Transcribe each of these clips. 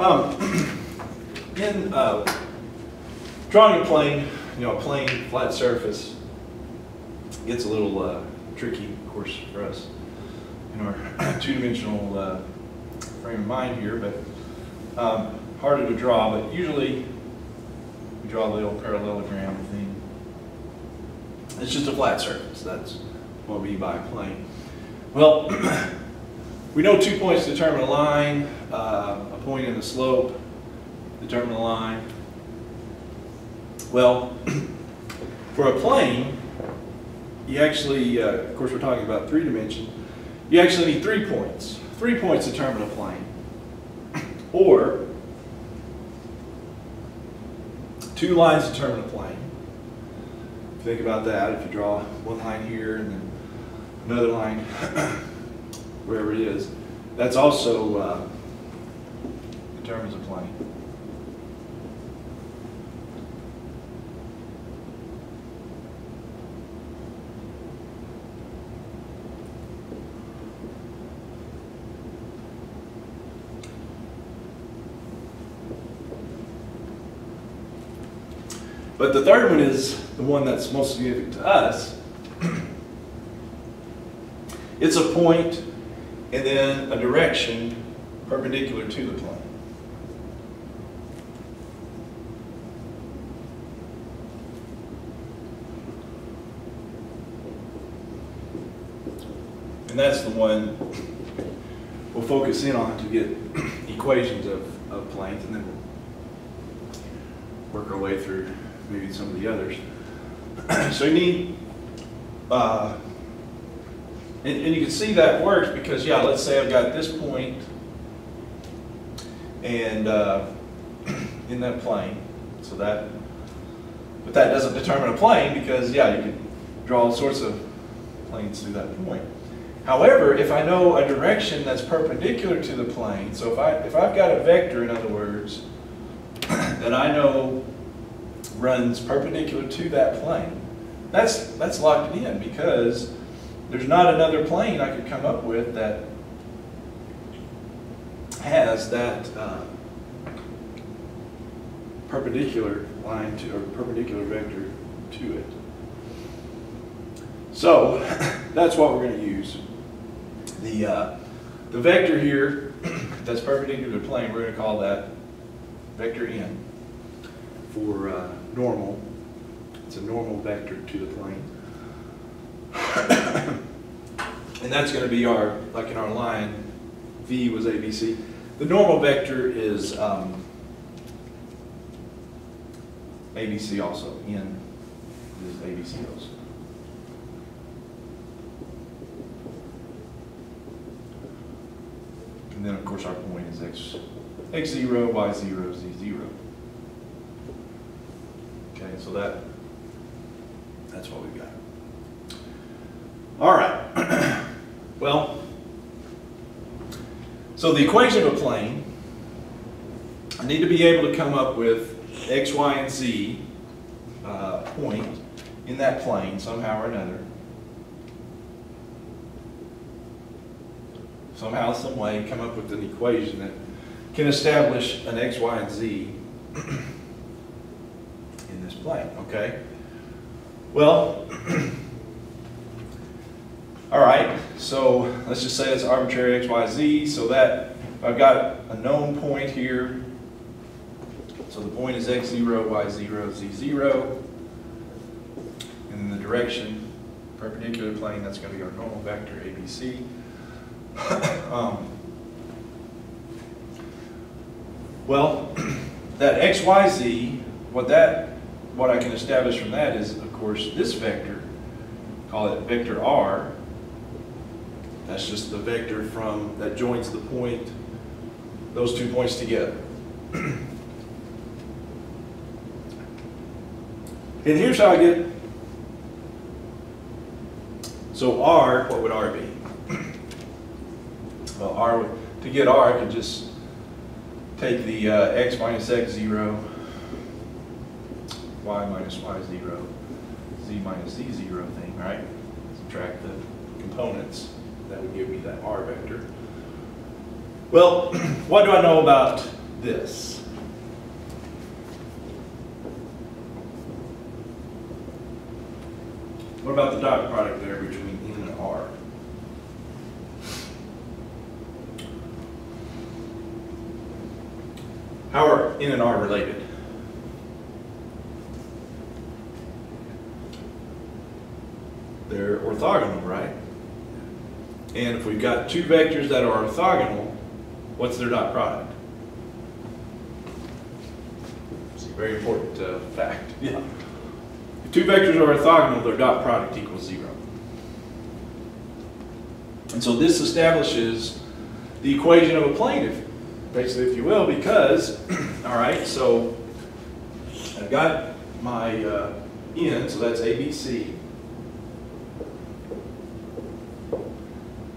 In drawing a plane, a plain flat surface gets a little tricky, of course, for us in our two-dimensional frame of mind here, but harder to draw. But usually we draw the little parallelogram thing. It's just a flat surface. That's what we mean by a plane. Well, we know 2 points determine a line, a point and a slope determine a line. Well, for a plane, you actually, of course we're talking about 3 dimension, you actually need 3 points. 3 points determine a plane. Or 2 lines determine a plane. Think about that. If you draw one line here and then another line wherever it is, that's also determines a plane. But the third one is the one that's most significant to us. It's a point and then a direction perpendicular to the plane. And that's the one we'll focus in on to get equations of planes, and then we'll work our way through maybe some of the others. So you need, and you can see that works because, yeah, let's say I've got this point and in that plane, so that, but that doesn't determine a plane because, yeah, you can draw all sorts of planes through that point. However, if I know a direction that's perpendicular to the plane, so if I've got a vector, in other words, that I know runs perpendicular to that plane, that's locked in because there's not another plane I could come up with that has that perpendicular line to, or perpendicular vector to it. So that's what we're going to use. The vector here that's perpendicular to the plane, we're going to call that vector n for normal. It's a normal vector to the plane. And that's going to be our, like in our line, V was ABC. The normal vector is ABC also. N is ABC also. And then, of course, our point is x0, y0, z0. Okay, so that's what we've got. All right. Well, so the equation of a plane, I need to be able to come up with x, y, and z point in that plane somehow or another. Somehow, some way, come up with an equation that can establish an x, y, and z in this plane, okay? Well, all right, so let's just say it's arbitrary x, y, z, so that I've got a known point here. So the point is x0, y0, z0. And then the direction, perpendicular plane, that's going to be our normal vector, ABC. Well, that x, y, z, what I can establish from that is, of course, this vector, call it vector r. That's just the vector from that joins the point, those 2 points together. And here's how I get, so r, what would r be? Well, r, to get r, I could just take the x minus x0, y minus y0, z minus z0 thing, right? Subtract the components. That would give me that r vector. Well, what do I know about this. What about the dot product there between N and R? How are N and R related? They're orthogonal, right? And if we've got two vectors that are orthogonal, what's their dot product? It's a very important fact. Yeah. If two vectors are orthogonal, their dot product equals 0. And so this establishes the equation of a plane, basically, if you will, because, all right, so I've got my N, so that's ABC.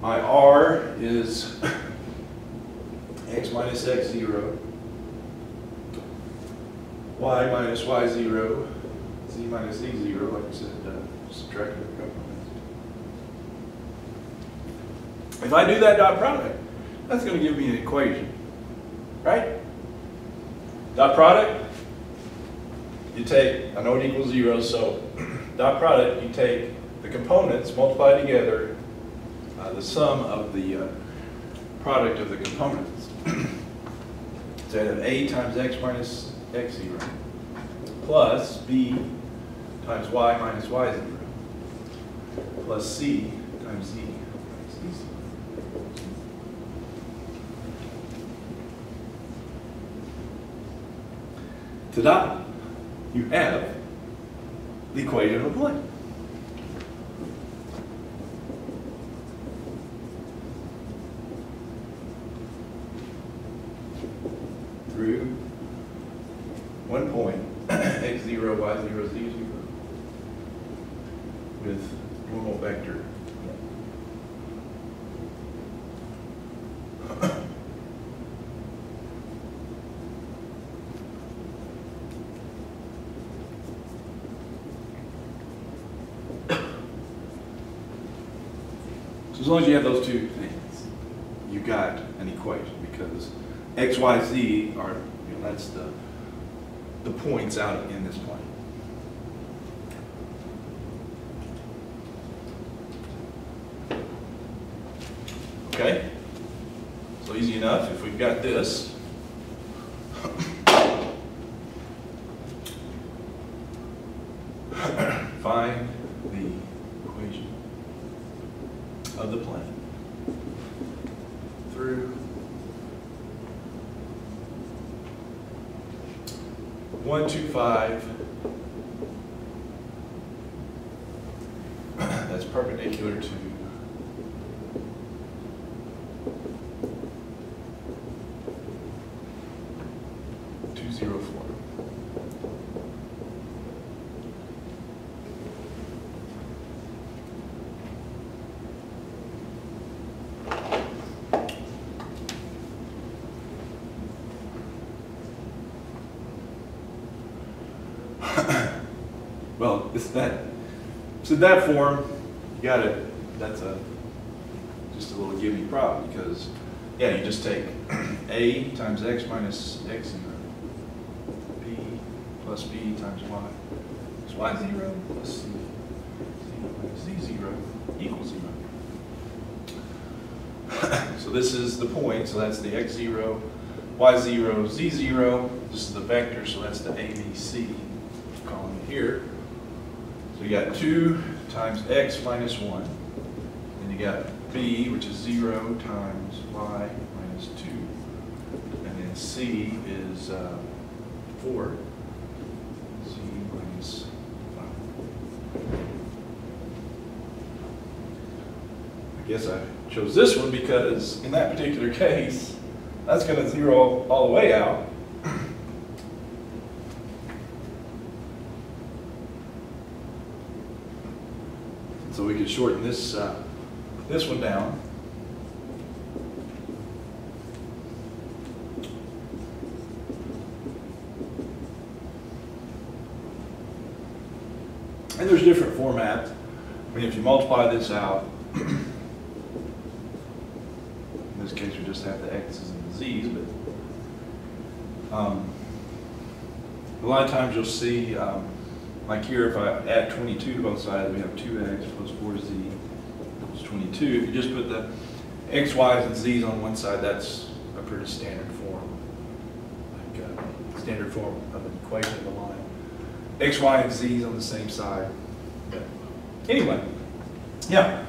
My R is x minus x0, y minus y0, z minus z0, like I said, subtracting the components. If I do that dot product, that's going to give me an equation, right? Dot product, you take, I know it equals 0, so dot product, you take the components, multiply together, the sum of the product of the components. So I have A times x minus x0 plus B times y minus y0 plus C times z minus z0. Ta-da! You have the equation of a plane. Through one point, x0, y0, z0, with normal vector. So as long as you have those two things, you've got an equation, because x, y, z are, that's the points out in this plane. Okay? So easy enough. If we've got this, find the equation of the plane through 1, 2, 5. That's perpendicular to 2, 0, 4. Well, it's in that form, you got it. That's just a little gimme problem, because yeah, you just take A times x minus x0, B plus B times y plus y0 plus C minus z0 equals 0. So this is the point, so that's the x0, y0, z0. This is the vector, so that's the ABC column here. So you got 2 times x minus 1. Then you got b, which is 0 times y minus 2. And then c is 4. C minus 5. I guess I chose this one because in that particular case, that's going to zero all the way out. So we could shorten this this one down. And there's different formats. I mean, if you multiply this out, in this case we just have the x's and the z's, but A lot of times you'll see, like here, if I add 22 to both sides, we have 2x plus 4z equals 22. If you just put the x, y's, and z's on one side, that's a pretty standard form, like standard form of an equation of a line. X, y, and z's on the same side. But anyway, yeah.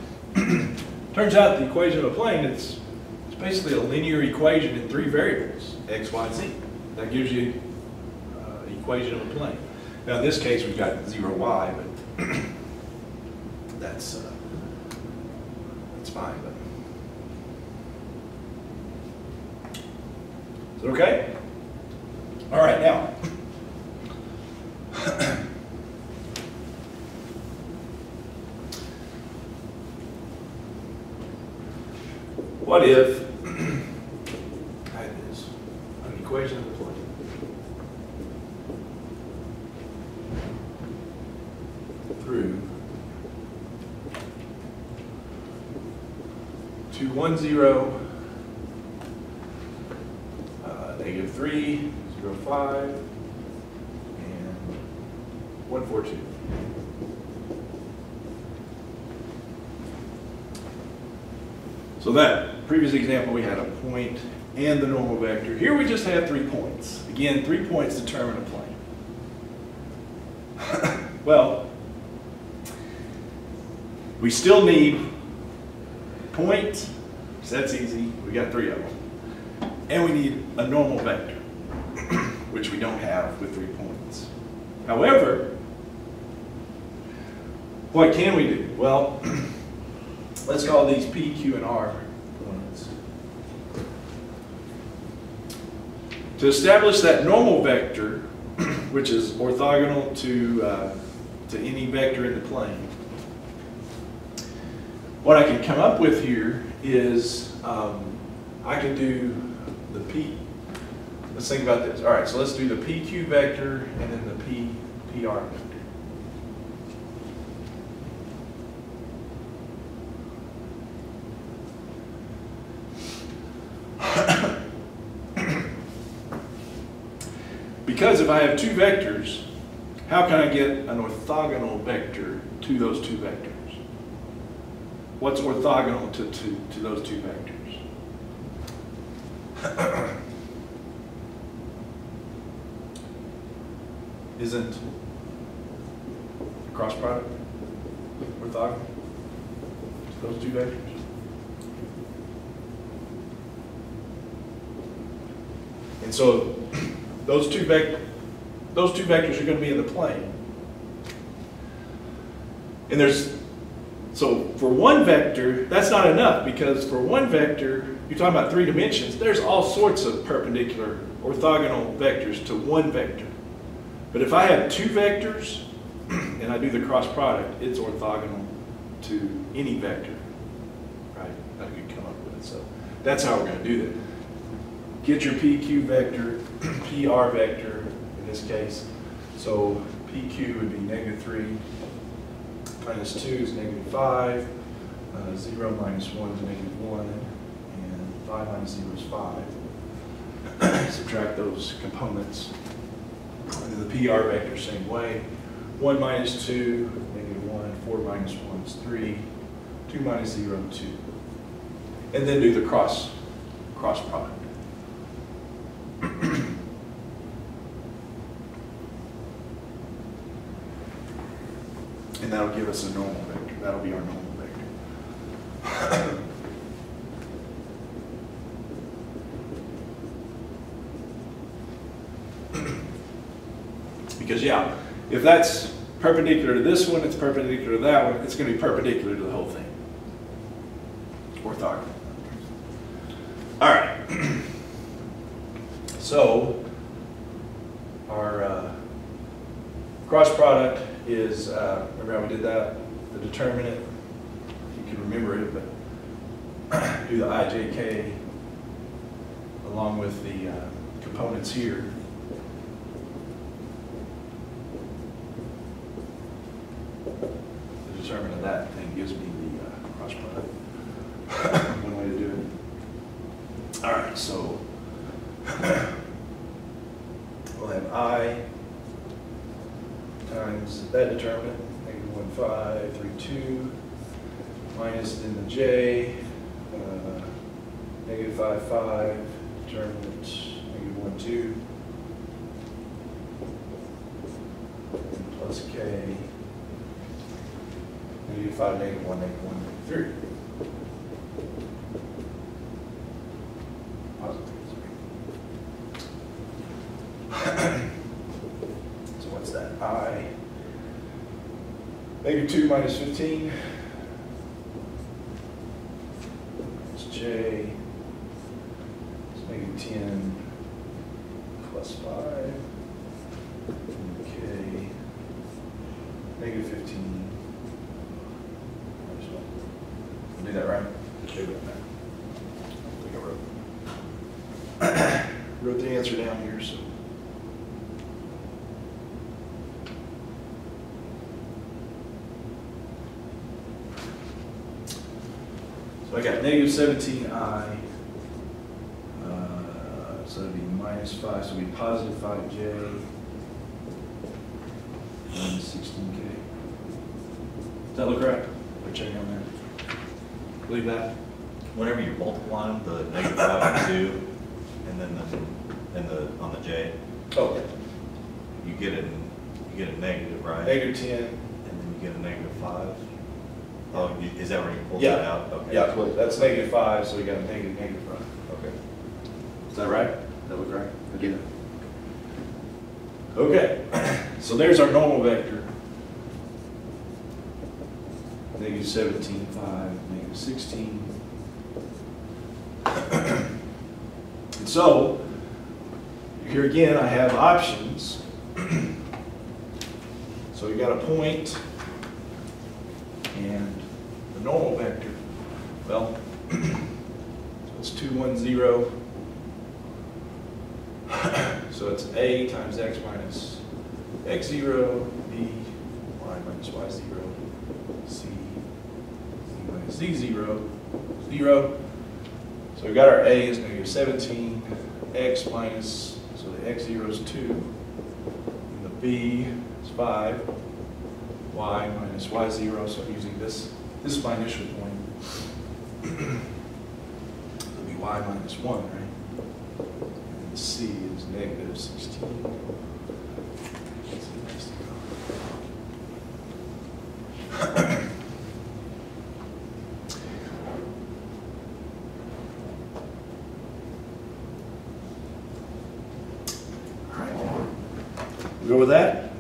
Turns out the equation of a plane, it's basically a linear equation in 3 variables, x, y, and z. That gives you equation of a plane. Now in this case we've got 0y, but that's fine. But is it okay? All right, now what if that is an equation of a plane? Through 2, 1, 0, -3, 0, 5, and 1, 4, 2. So that previous example, we had a point and the normal vector. Here we just have 3 points. Again, 3 points determine a plane. Well, we still need point, so that's easy. We got 3 of them. And we need a normal vector, which we don't have with 3 points. However, what can we do? Well, let's call these P, Q, and R points. To establish that normal vector, which is orthogonal to any vector in the plane, what I can come up with here is I can do the P. Let's think about this. All right, so let's do the PQ vector and then the PR vector. Because if I have 2 vectors, how can I get an orthogonal vector to those 2 vectors? What's orthogonal to those 2 vectors? Isn't cross product orthogonal to those 2 vectors? And so those two vectors are going to be in the plane. And so for one vector, that's not enough, because for one vector, you're talking about 3 dimensions, there's all sorts of perpendicular orthogonal vectors to one vector. But if I have 2 vectors and I do the cross product, it's orthogonal to any vector, right, that we can come up with. So that's how we're going to do that. Get your PQ vector, PR vector in this case. So PQ would be -3 minus 2 is -5, 0 minus 1 is -1, and 5 minus 0 is 5. Subtract those components. And then the PR vector, same way. 1 minus 2, -1, 4 minus 1 is 3, 2 minus 0, 2. And then do the cross product. And that'll give us a normal vector. That'll be our normal vector. Because yeah, if that's perpendicular to this one, it's perpendicular to that one, it's going to be perpendicular to the whole thing. Orthogonal. All right. So our cross product is, remember how we did that? The determinant, you can remember it, but do the IJK along with the components here. The determinant of that thing gives me the cross product. One way to do it. All right, so I times that determinant, -1,532, minus then the J, -5,5, determinant -1,2, plus K, -5, -1, -1, -3. So what's that? I. -2 minus 15. It's J. It's -10 plus 5. K. -15. Do that right? Okay, with that. I think I wrote the answer down here, so. So I got -17I, so that'd be -5, so it'd be positive 5J, minus 16K. Does that look right? We're checking on that. Believe that? Whenever you're multiplying the -5 and 2, and then on the J, Oh, you get a negative, right? -10. And then you get a -5. Oh, is that where you pulled Yeah. that out? Okay. Yeah, that's -5, so we got a -5. Okay. Is that right? That look right? Yeah. Okay, so there's our normal vector. -17, 5, -16. And so, here again, I have options. So you got a point and the normal vector. Well, so it's 2, 1, 0. So it's A times X minus X0, B, Y minus Y0, C, Z minus Z0, 0. So we've got our A is -17, X minus, so the X0 is 2, and the B is 5, Y minus Y0, so I'm using this is my initial point. It'll be Y minus 1, right? And the C is -16. All right. We go with that?